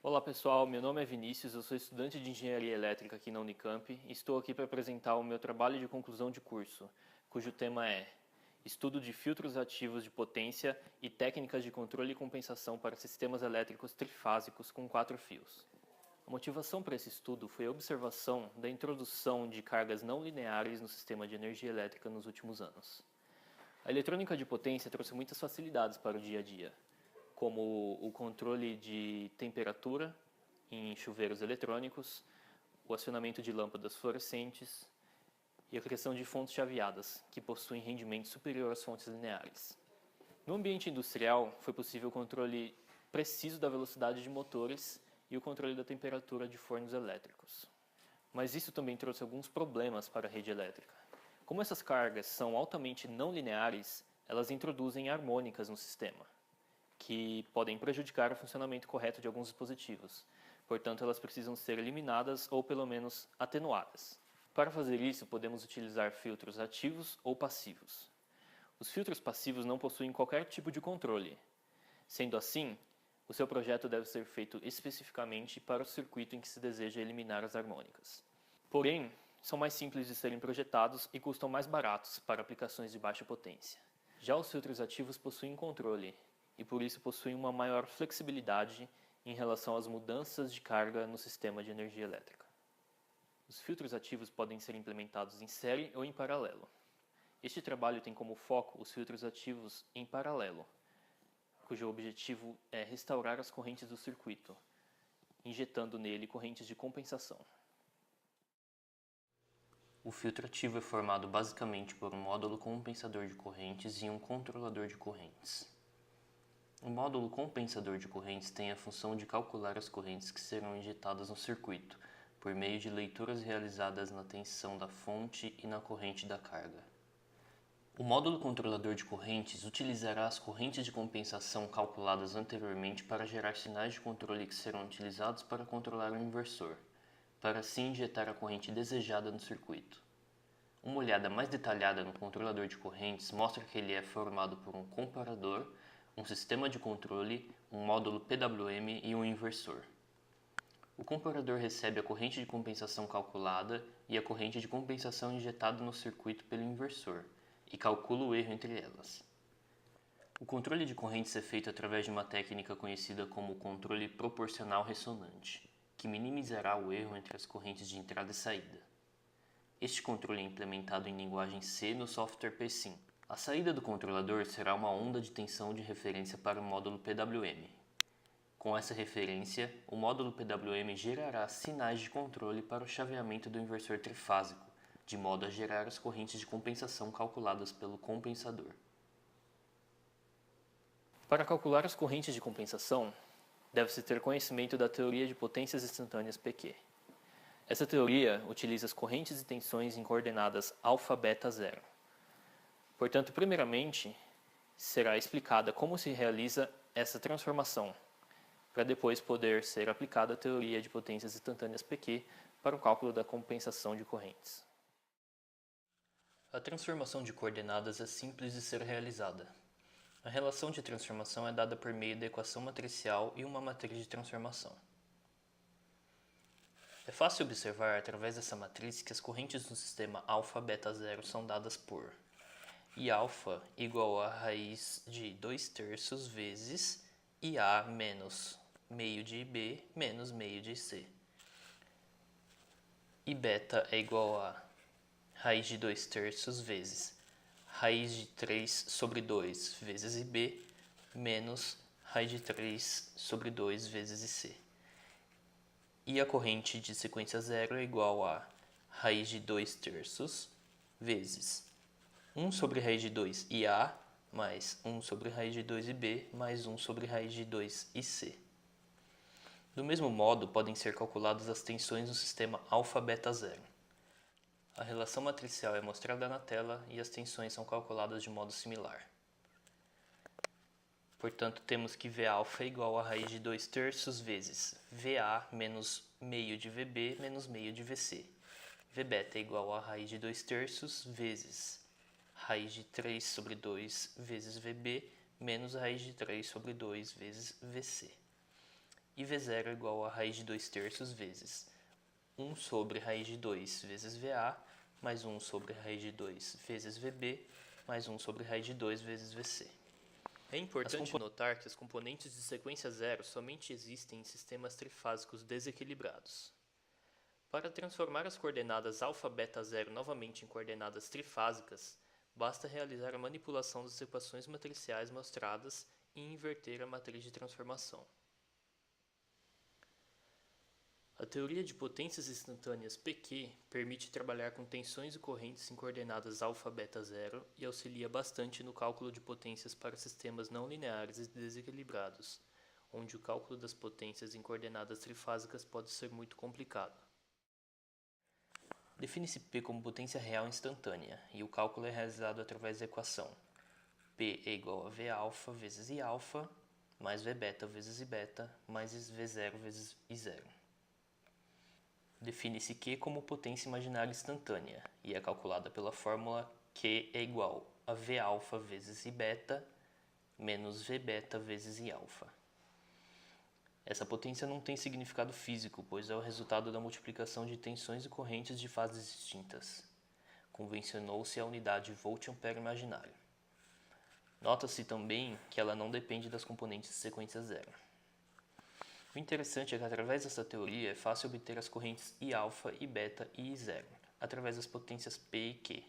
Olá pessoal, meu nome é Vinícius, eu sou estudante de Engenharia Elétrica aqui na Unicamp e estou aqui para apresentar o meu trabalho de conclusão de curso, cujo tema é Estudo de filtros ativos de potência e técnicas de controle e compensação para sistemas elétricos trifásicos com 4 fios. A motivação para esse estudo foi a observação da introdução de cargas não lineares no sistema de energia elétrica nos últimos anos. A eletrônica de potência trouxe muitas facilidades para o dia a dia, como o controle de temperatura em chuveiros eletrônicos, o acionamento de lâmpadas fluorescentes e a criação de fontes chaveadas, que possuem rendimento superior às fontes lineares. No ambiente industrial, foi possível o controle preciso da velocidade de motores e o controle da temperatura de fornos elétricos. Mas isso também trouxe alguns problemas para a rede elétrica. Como essas cargas são altamente não lineares, elas introduzem harmônicas no sistema, que podem prejudicar o funcionamento correto de alguns dispositivos. Portanto, elas precisam ser eliminadas ou pelo menos atenuadas. Para fazer isso, podemos utilizar filtros ativos ou passivos. Os filtros passivos não possuem qualquer tipo de controle. Sendo assim, o seu projeto deve ser feito especificamente para o circuito em que se deseja eliminar as harmônicas. Porém, são mais simples de serem projetados e custam mais baratos para aplicações de baixa potência. Já os filtros ativos possuem controle e por isso possuem uma maior flexibilidade em relação às mudanças de carga no sistema de energia elétrica. Os filtros ativos podem ser implementados em série ou em paralelo. Este trabalho tem como foco os filtros ativos em paralelo, cujo objetivo é restaurar as correntes do circuito, injetando nele correntes de compensação. O filtro ativo é formado basicamente por um módulo compensador de correntes e um controlador de correntes. O módulo compensador de correntes tem a função de calcular as correntes que serão injetadas no circuito, por meio de leituras realizadas na tensão da fonte e na corrente da carga. O módulo controlador de correntes utilizará as correntes de compensação calculadas anteriormente para gerar sinais de controle que serão utilizados para controlar o inversor, para assim injetar a corrente desejada no circuito. Uma olhada mais detalhada no controlador de correntes mostra que ele é formado por um comparador, um sistema de controle, um módulo PWM e um inversor. O comparador recebe a corrente de compensação calculada e a corrente de compensação injetada no circuito pelo inversor e calcula o erro entre elas. O controle de correntes é feito através de uma técnica conhecida como controle proporcional ressonante, que minimizará o erro entre as correntes de entrada e saída. Este controle é implementado em linguagem C no software PSIM. A saída do controlador será uma onda de tensão de referência para o módulo PWM. Com essa referência, o módulo PWM gerará sinais de controle para o chaveamento do inversor trifásico, de modo a gerar as correntes de compensação calculadas pelo compensador. Para calcular as correntes de compensação, deve-se ter conhecimento da teoria de potências instantâneas PQ. Essa teoria utiliza as correntes e tensões em coordenadas alfa, beta, zero. Portanto, primeiramente, será explicada como se realiza essa transformação, para depois poder ser aplicada a teoria de potências instantâneas PQ para o cálculo da compensação de correntes. A transformação de coordenadas é simples de ser realizada. A relação de transformação é dada por meio da equação matricial e uma matriz de transformação. É fácil observar através dessa matriz que as correntes no sistema alfa, beta, zero são dadas por Iα igual a raiz de 2/3 vezes Ia menos meio de Ib menos meio de C. E beta é igual a raiz de 2/3 vezes raiz de 3 sobre 2 vezes Ib menos raiz de 3 sobre 2 vezes IC. E a corrente de sequência zero é igual a raiz de 2/3 vezes 1 sobre raiz de 2 Ia mais 1 sobre raiz de 2 Ib mais 1 sobre raiz de 2 IC. Do mesmo modo, podem ser calculadas as tensões no sistema alfa, beta, zero. A relação matricial é mostrada na tela e as tensões são calculadas de modo similar. Portanto, temos que Vα é igual a raiz de 2/3 vezes Va menos meio de Vb menos meio de Vc. Vβ é igual a raiz de 2/3 vezes raiz de 3 sobre 2 vezes Vb menos raiz de 3 sobre 2 vezes Vc. e V0 é igual a raiz de 2/3 vezes 1 sobre raiz de 2 vezes VA, mais 1 sobre raiz de 2 vezes VB, mais 1 sobre raiz de 2 vezes VC. É importante notar que as componentes de sequência zero somente existem em sistemas trifásicos desequilibrados. Para transformar as coordenadas alfa, beta, zero novamente em coordenadas trifásicas, basta realizar a manipulação das equações matriciais mostradas e inverter a matriz de transformação. A teoria de potências instantâneas PQ permite trabalhar com tensões e correntes em coordenadas alfa, beta, zero e auxilia bastante no cálculo de potências para sistemas não lineares e desequilibrados, onde o cálculo das potências em coordenadas trifásicas pode ser muito complicado. Define-se P como potência real instantânea e o cálculo é realizado através da equação P é igual a Vα vezes Iα mais Vβ vezes Iβ mais V0 vezes I0. Define-se Q como potência imaginária instantânea e é calculada pela fórmula Q é igual a Vα vezes Iβ menos Vβ vezes Iα. Essa potência não tem significado físico, pois é o resultado da multiplicação de tensões e correntes de fases distintas. Convencionou-se a unidade volt-ampere imaginário. Nota-se também que ela não depende das componentes de sequência zero. O interessante é que através dessa teoria é fácil obter as correntes Iα, Iβ e I0, através das potências P e Q.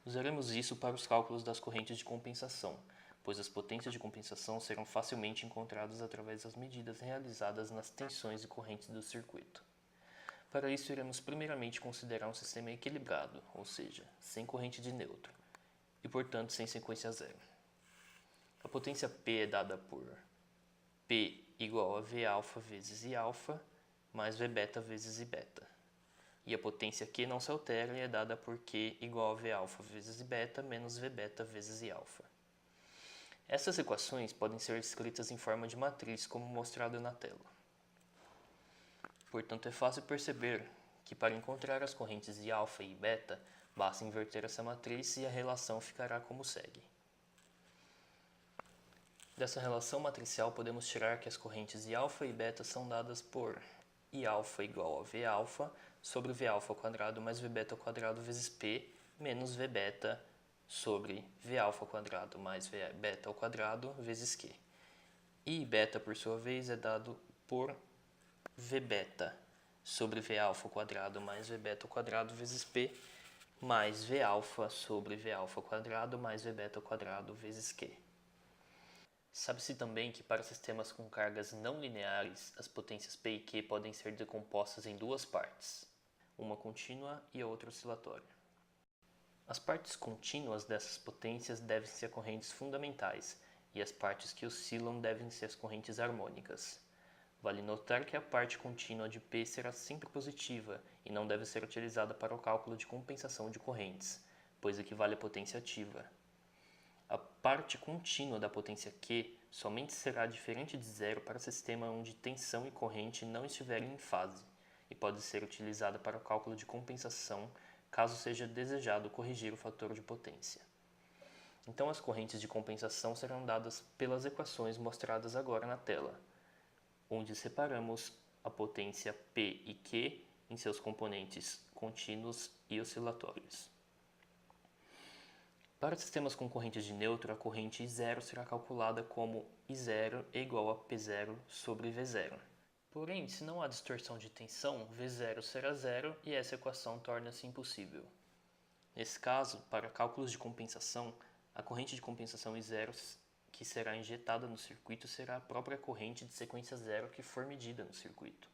Usaremos isso para os cálculos das correntes de compensação, pois as potências de compensação serão facilmente encontradas através das medidas realizadas nas tensões e correntes do circuito. Para isso, iremos primeiramente considerar um sistema equilibrado, ou seja, sem corrente de neutro, e portanto sem sequência zero. A potência P é dada por P igual a Vα vezes Iα mais Vβ vezes Iβ. E a potência Q não se altera e é dada por Q igual a Vα vezes Iβ menos Vβ vezes Iα. Essas equações podem ser escritas em forma de matriz, como mostrado na tela. Portanto, é fácil perceber que para encontrar as correntes Iα e Iβ, basta inverter essa matriz e a relação ficará como segue. Dessa relação matricial podemos tirar que as correntes Iα e Iβ são dadas por Iα igual a Vα sobre Vα² mais Vβ² vezes P menos Vβ sobre Vα² mais Vβ² vezes Q. E Iβ, por sua vez, é dado por Vβ sobre Vα² mais Vβ² vezes P mais Vα sobre Vα² mais Vβ² vezes Q. Sabe-se também que para sistemas com cargas não lineares, as potências P e Q podem ser decompostas em duas partes, uma contínua e a outra oscilatória. As partes contínuas dessas potências devem ser correntes fundamentais e as partes que oscilam devem ser as correntes harmônicas. Vale notar que a parte contínua de P será sempre positiva e não deve ser utilizada para o cálculo de compensação de correntes, pois equivale à potência ativa. A parte contínua da potência Q somente será diferente de zero para sistema onde tensão e corrente não estiverem em fase e pode ser utilizada para o cálculo de compensação caso seja desejado corrigir o fator de potência. Então as correntes de compensação serão dadas pelas equações mostradas agora na tela, onde separamos a potência P e Q em seus componentes contínuos e oscilatórios. Para sistemas com correntes de neutro, a corrente I0 será calculada como I0 é igual a P0 sobre V0. Porém, se não há distorção de tensão, V0 será zero e essa equação torna-se impossível. Nesse caso, para cálculos de compensação, a corrente de compensação I0 que será injetada no circuito será a própria corrente de sequência zero que for medida no circuito.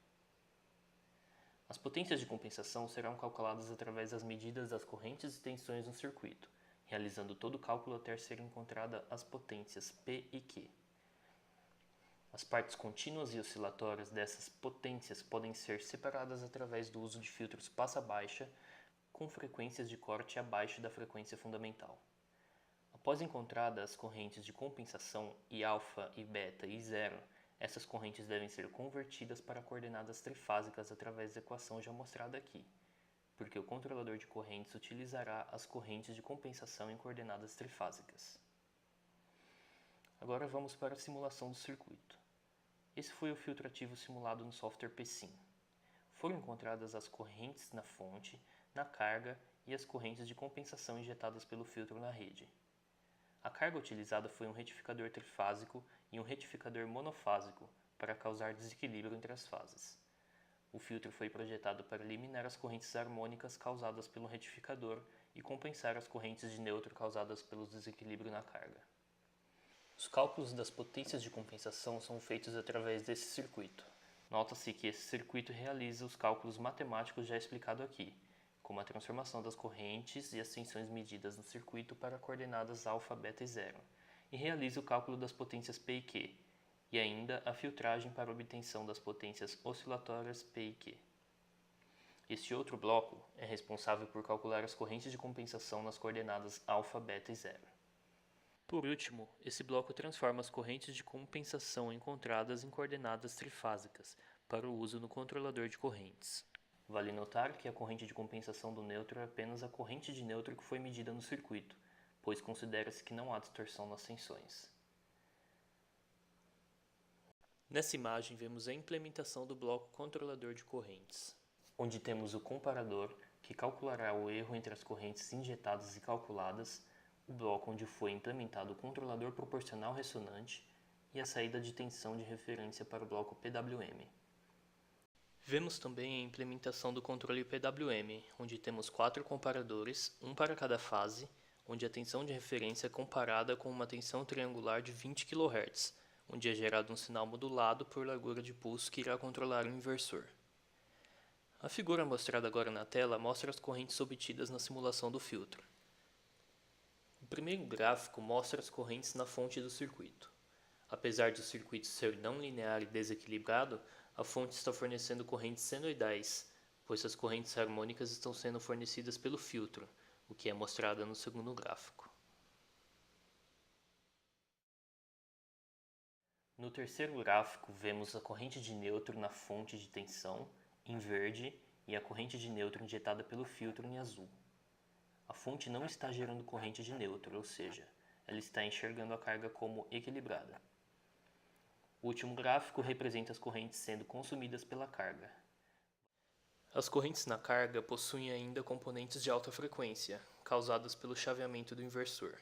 As potências de compensação serão calculadas através das medidas das correntes e tensões no circuito, realizando todo o cálculo até ser encontrada as potências P e Q. As partes contínuas e oscilatórias dessas potências podem ser separadas através do uso de filtros passa-baixa com frequências de corte abaixo da frequência fundamental. Após encontradas as correntes de compensação Iα, Iβ e I0, essas correntes devem ser convertidas para coordenadas trifásicas através da equação já mostrada aqui, porque o controlador de correntes utilizará as correntes de compensação em coordenadas trifásicas. Agora vamos para a simulação do circuito. Esse foi o filtro ativo simulado no software PSIM. Foram encontradas as correntes na fonte, na carga e as correntes de compensação injetadas pelo filtro na rede. A carga utilizada foi um retificador trifásico e um retificador monofásico para causar desequilíbrio entre as fases. O filtro foi projetado para eliminar as correntes harmônicas causadas pelo retificador e compensar as correntes de neutro causadas pelo desequilíbrio na carga. Os cálculos das potências de compensação são feitos através desse circuito. Nota-se que esse circuito realiza os cálculos matemáticos já explicados aqui, como a transformação das correntes e as tensões medidas no circuito para coordenadas alfa, beta e zero, e realiza o cálculo das potências P e Q, e ainda a filtragem para a obtenção das potências oscilatórias P e Q. Este outro bloco é responsável por calcular as correntes de compensação nas coordenadas alfa, beta e zero. Por último, esse bloco transforma as correntes de compensação encontradas em coordenadas trifásicas para o uso no controlador de correntes. Vale notar que a corrente de compensação do neutro é apenas a corrente de neutro que foi medida no circuito, pois considera-se que não há distorção nas tensões. Nessa imagem vemos a implementação do bloco controlador de correntes, onde temos o comparador, que calculará o erro entre as correntes injetadas e calculadas, o bloco onde foi implementado o controlador proporcional ressonante e a saída de tensão de referência para o bloco PWM. Vemos também a implementação do controle PWM, onde temos 4 comparadores, um para cada fase, onde a tensão de referência é comparada com uma tensão triangular de 20 kHz, onde é gerado um sinal modulado por largura de pulso que irá controlar o inversor. A figura mostrada agora na tela mostra as correntes obtidas na simulação do filtro. O primeiro gráfico mostra as correntes na fonte do circuito. Apesar de o circuito ser não linear e desequilibrado, a fonte está fornecendo correntes senoidais, pois as correntes harmônicas estão sendo fornecidas pelo filtro, o que é mostrado no segundo gráfico. No terceiro gráfico, vemos a corrente de neutro na fonte de tensão, em verde, e a corrente de neutro injetada pelo filtro, em azul. A fonte não está gerando corrente de neutro, ou seja, ela está enxergando a carga como equilibrada. O último gráfico representa as correntes sendo consumidas pela carga. As correntes na carga possuem ainda componentes de alta frequência, causadas pelo chaveamento do inversor.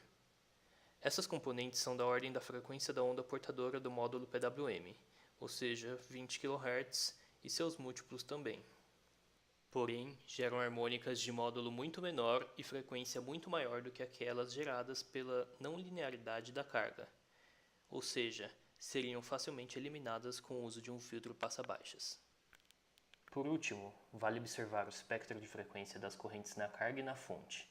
Essas componentes são da ordem da frequência da onda portadora do módulo PWM, ou seja, 20 kHz, e seus múltiplos também. Porém, geram harmônicas de módulo muito menor e frequência muito maior do que aquelas geradas pela não linearidade da carga, ou seja, seriam facilmente eliminadas com o uso de um filtro passa-baixas. Por último, vale observar o espectro de frequência das correntes na carga e na fonte.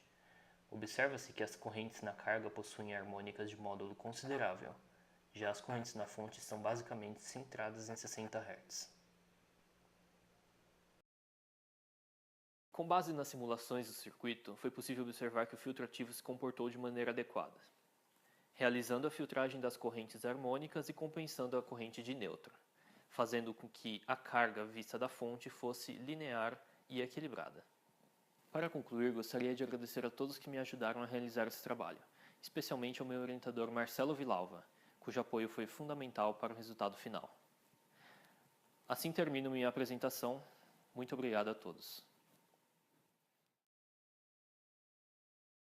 Observa-se que as correntes na carga possuem harmônicas de módulo considerável, já as correntes na fonte são basicamente centradas em 60 Hz. Com base nas simulações do circuito, foi possível observar que o filtro ativo se comportou de maneira adequada, realizando a filtragem das correntes harmônicas e compensando a corrente de neutro, fazendo com que a carga vista da fonte fosse linear e equilibrada. Para concluir, gostaria de agradecer a todos que me ajudaram a realizar esse trabalho, especialmente ao meu orientador Marcelo Villalva, cujo apoio foi fundamental para o resultado final. Assim termino minha apresentação. Muito obrigado a todos.